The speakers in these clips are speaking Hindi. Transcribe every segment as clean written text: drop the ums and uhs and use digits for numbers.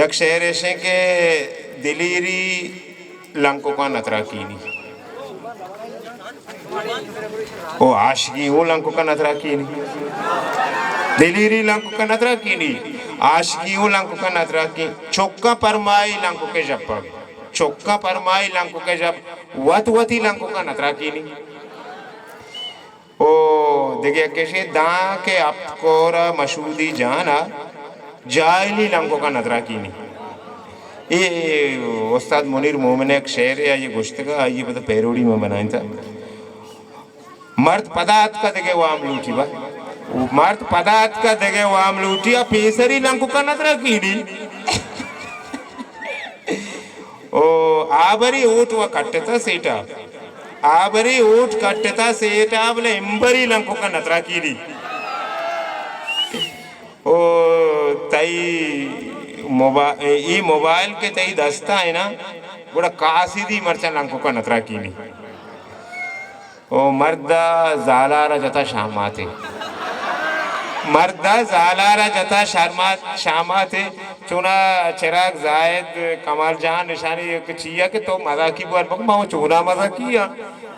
एक शेर ऐसे के दिलीरी लंको का नतरा कीनी ओ आशिकी वो लंको का नतरा कीनी दिलीरी लंको का नतरा कीनी आशिकी वो लंको का नतरा की चौका परमाई लंको के जब चौका परमाई लंको के जब वती लंको का नतरा कीनी ओ देखिए कैसे दा के आपकोरा मशहूदी जाना जायली लंको का नजरा कीनी ये उस्ताद मुनीर मोमिन एक शेर है ये गुश्तगा ये पता पैरोडी में बनाया था मर्द पदार्थ का देखे वो आम लूटी बा मर्द पदार्थ का देखे वो आम लूटी या पेसरी लंको का नजरा कीनी ओ आबरी ऊट व कट्टता सेटा आबरी ऊट कट्टता सेटा बोले इंबरी लंको का नजरा कीनी ओ तई मोबाइल के तई दस्ता है ना बड़ा कासीदी मर्चा लंको का नतरा कीनी ओ मर्दा जालारा जता शामाते मर्दा जालारा जता शामाते चुना चिराग जायद कमाल जान निशानी चिया के तो मजाकी बुआन माओ चुना मजाकी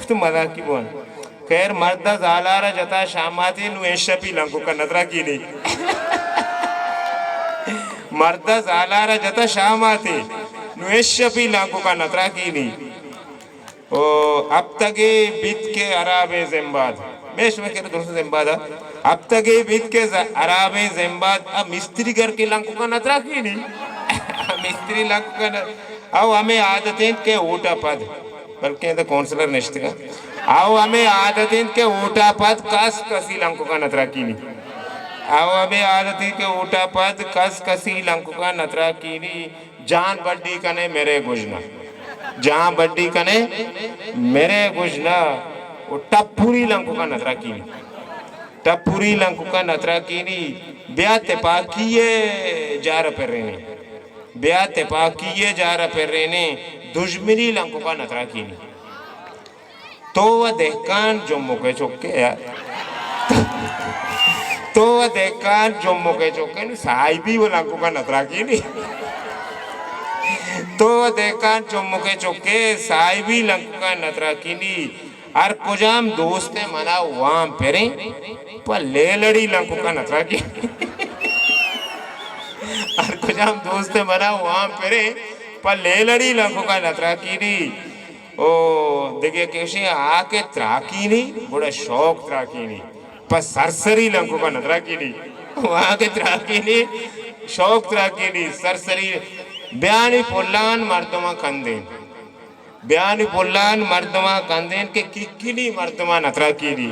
तो मजाकी बुआन खैर मर्दा जालारा जता शामाते नुएशपी लंको का नतरा कीनी मर्दा जालारा जता शामाते नुएशपी लंको का नतरा कीनी ओ अब तक बीत के अराबे ज़िम्बाद बेश में कह दोस्तों ज़िम्बाद अब तक बीत के अराबे ज़िम्बाद अब मिस्त्री घर के लंको का नतरा कीनी मिस्त्री लंको का आओ हमें आदतें के ऊटा पद बल्कि तो काउंसलर निश्चित का आओ हमें आदतें के ऊटा पद कसी लंको का नतरा कीनी आओ हमें आदतें के ऊटा पद कसी लंको का नतरा कीनी जान बड्डी कने मेरे गुजना जहाँ बड्डी कने मेरे गुजना वो टपूरी लंको का नतरा कीनी टपूरी लंको का नतरा कीनी ब्याह तेपाकिये जा रहे पर रहने ब्याह तेपाकिये जा रहे पर रहने दुश्मनी लंको का नतरा कीनी तो वह देखकान जुम्मो के चौके यार तो वह देखकान जुम्मो के चौके साहिबी वो लंको का नतरा कीनी तो देखा चुम्मुके चुके साहिबी लंको का नतरा कीनी और कुजाम दोस्ते मना वाम पेरे पर ले लड़ी लंको का नतरा की और कुजाम दोस्ते मना वाम पेरे पर ले लड़ी लंको का नतरा कीनी ओ देखिए कैसे आके त्राकी नहीं बड़ा शौक त्राकी नहीं पर सरसरी लंको का नतरा कीनी वहाँ के त्राकी नहीं शौक त्राकी नहीं सरसरी बयानी पोलान मर्दमा कंदेन बयानी पोलान मर्दमा कंदेन के किक्किनी मर्दमा नतरा कीनी